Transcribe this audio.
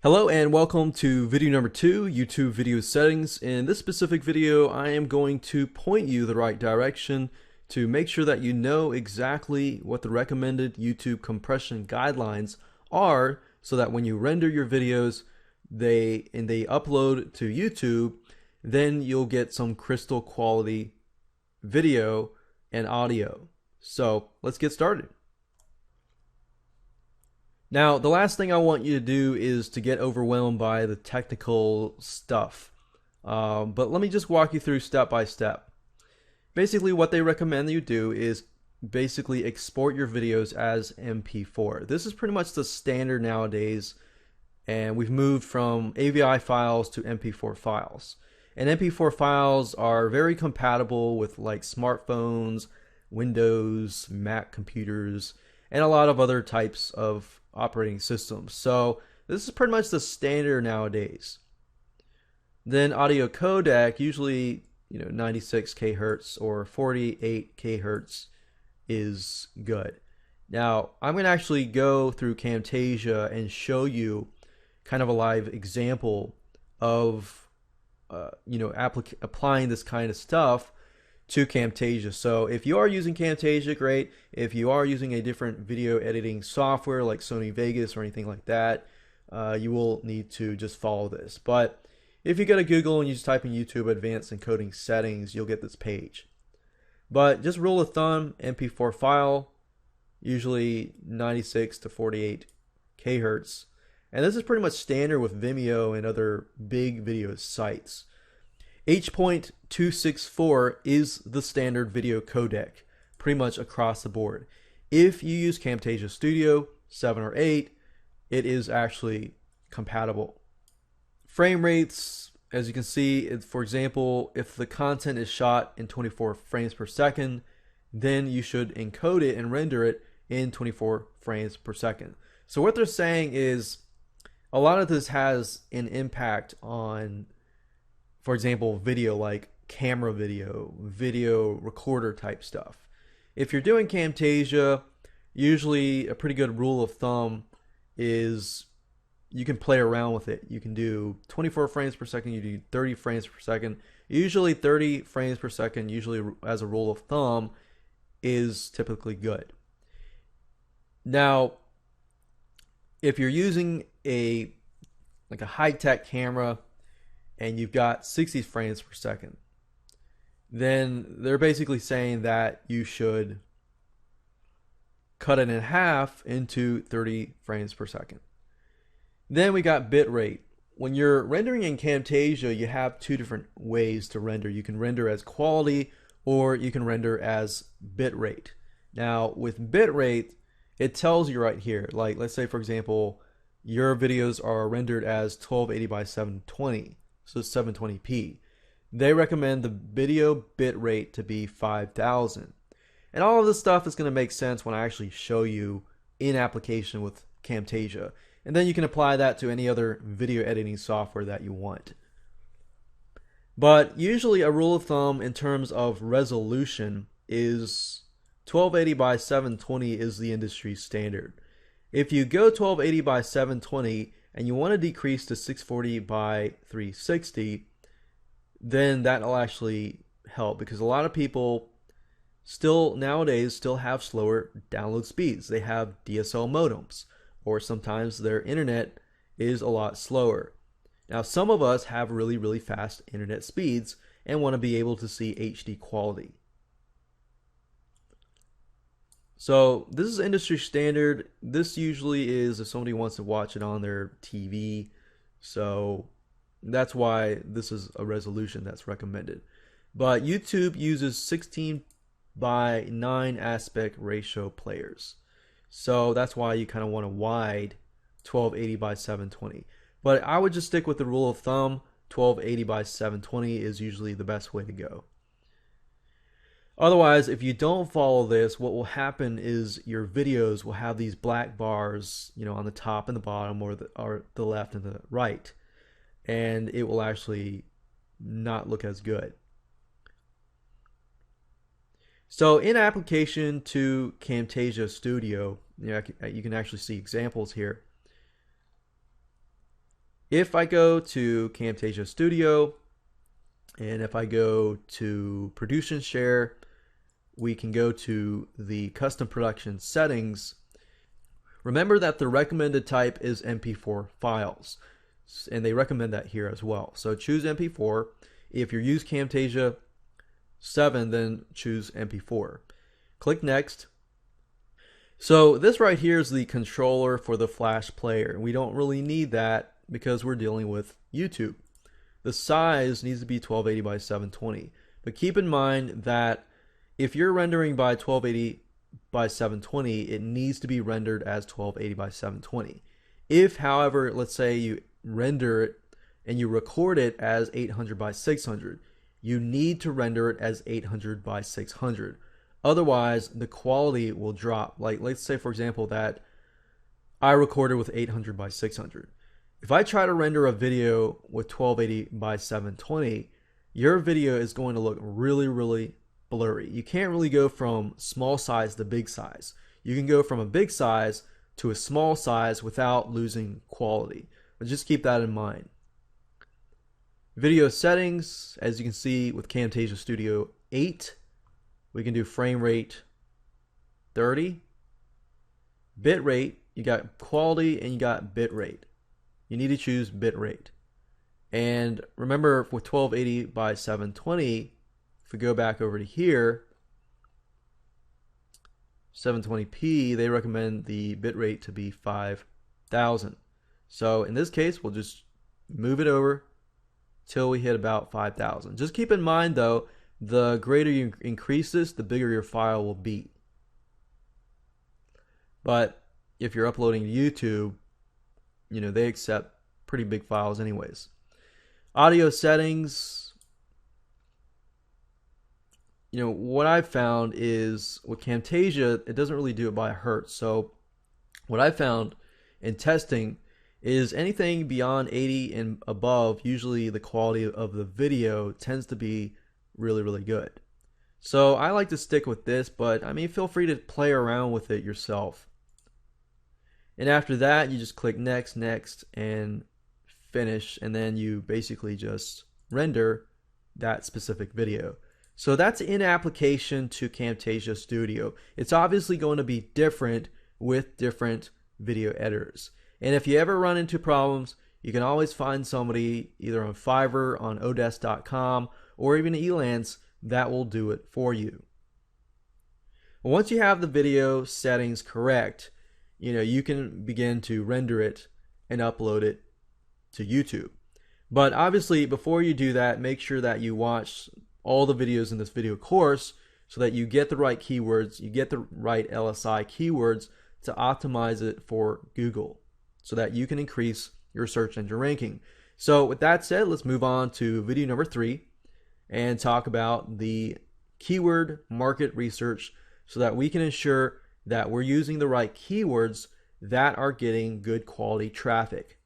Hello and welcome to video number 2, YouTube video settings. In this specific video, I am going to point you the right direction to make sure that you know exactly what the recommended YouTube compression guidelines are so that when you render your videos, they upload to YouTube, then you'll get some crystal quality video and audio. So let's get started. Now, the last thing I want you to do is to get overwhelmed by the technical stuff. But let me just walk you through step by step. Basically, what they recommend that you do is basically export your videos as MP4. This is pretty much the standard nowadays, and we've moved from AVI files to MP4 files. And MP4 files are very compatible with like smartphones, Windows, Mac computers, and a lot of other types of operating systems. So this is pretty much the standard nowadays. Then audio codec, usually 96 kHz or 48 kHz is good. Now I'm going to actually go through Camtasia and show you kind of a live example of applying this kind of stuff to Camtasia. So if you are using Camtasia, great. If you are using a different video editing software like Sony Vegas or anything like that, you will need to just follow this. But if you go to Google and you just type in YouTube Advanced Encoding Settings, you'll get this page. But just rule of thumb, MP4 file, usually 96 to 48 kHz. And this is pretty much standard with Vimeo and other big video sites. H.264 is the standard video codec pretty much across the board. If you use Camtasia Studio 7 or 8, it is actually compatible. Frame rates, as you can see, for example, if the content is shot in 24 frames per second, then you should encode it and render it in 24 frames per second. So what they're saying is a lot of this has an impact on, for example, video like camera video recorder type stuff. If you're doing Camtasia, usually a pretty good rule of thumb is you can play around with it. You can do 24 frames per second, you do 30 frames per second. Usually 30 frames per second, usually as a rule of thumb, is typically good. Now, if you're using a high-tech camera and you've got 60 frames per second, then they're basically saying that you should cut it in half into 30 frames per second. Then we got bit rate. When you're rendering in Camtasia, you have two different ways to render. You can render as quality or you can render as bit rate. Now with bit rate, it tells you right here, like let's say for example, your videos are rendered as 1280 by 720. So 720p. They recommend the video bit rate to be 5000. And all of this stuff is going to make sense when I actually show you in application with Camtasia. And then you can apply that to any other video editing software that you want. But usually a rule of thumb in terms of resolution is 1280 by 720 is the industry standard. If you go 1280 by 720 and you want to decrease to 640 by 360, then that'll actually help, because a lot of people nowadays still have slower download speeds. They have DSL modems, or sometimes their internet is a lot slower. Now some of us have really, really fast internet speeds and want to be able to see HD quality. So this is industry standard. This usually is if somebody wants to watch it on their TV. So that's why this is a resolution that's recommended. But YouTube uses 16 by 9 aspect ratio players. So that's why you kind of want a wide 1280 by 720. But I would just stick with the rule of thumb. 1280 by 720 is usually the best way to go. Otherwise, if you don't follow this, what will happen is your videos will have these black bars, on the top and the bottom, or the left and the right, and it will actually not look as good. So in application to Camtasia Studio, you can actually see examples here. If I go to Camtasia Studio, and if I go to Produce and Share, we can go to the custom production settings. Remember that the recommended type is MP4 files, and they recommend that here as well. So choose MP4. If you use Camtasia 7, then choose MP4. Click Next. So this right here is the controller for the Flash player. We don't really need that because we're dealing with YouTube. The size needs to be 1280 by 720. But keep in mind that if you're rendering by 1280 by 720, it needs to be rendered as 1280 by 720. If, however, let's say you render it and you record it as 800 by 600, you need to render it as 800 by 600. Otherwise, the quality will drop. Like, let's say, for example, that I recorded with 800 by 600. If I try to render a video with 1280 by 720, your video is going to look really, really blurry. You can't really go from small size to big size. You can go from a big size to a small size without losing quality. But just keep that in mind. Video settings, as you can see with Camtasia Studio 8, we can do frame rate 30. Bit rate, you got quality and you got bit rate. You need to choose bit rate. And remember, with 1280 by 720, if we go back over to here, 720p, they recommend the bit rate to be 5000. So in this case, we'll just move it over till we hit about 5000. Just keep in mind though, the greater you increase this, the bigger your file will be. But if you're uploading to YouTube, you know, they accept pretty big files anyways. Audio settings, you know, what I've found is with Camtasia, it doesn't really do it by hertz. So what I found in testing is anything beyond 80 and above, usually the quality of the video tends to be really, really good. So I like to stick with this, but I mean, feel free to play around with it yourself. And after that, you just click next, next, and finish, and then you basically just render that specific video. So that's in application to Camtasia Studio. It's obviously going to be different with different video editors. And if you ever run into problems, you can always find somebody either on Fiverr, on Odesk.com, or even Elance that will do it for you. Once you have the video settings correct, you know, you can begin to render it and upload it to YouTube. But obviously, before you do that, make sure that you watch all the videos in this video course so that you get the right keywords, you get the right LSI keywords to optimize it for Google so that you can increase your search engine ranking. So with that said, let's move on to video number 3 and talk about the keyword market research so that we can ensure that we're using the right keywords that are getting good quality traffic.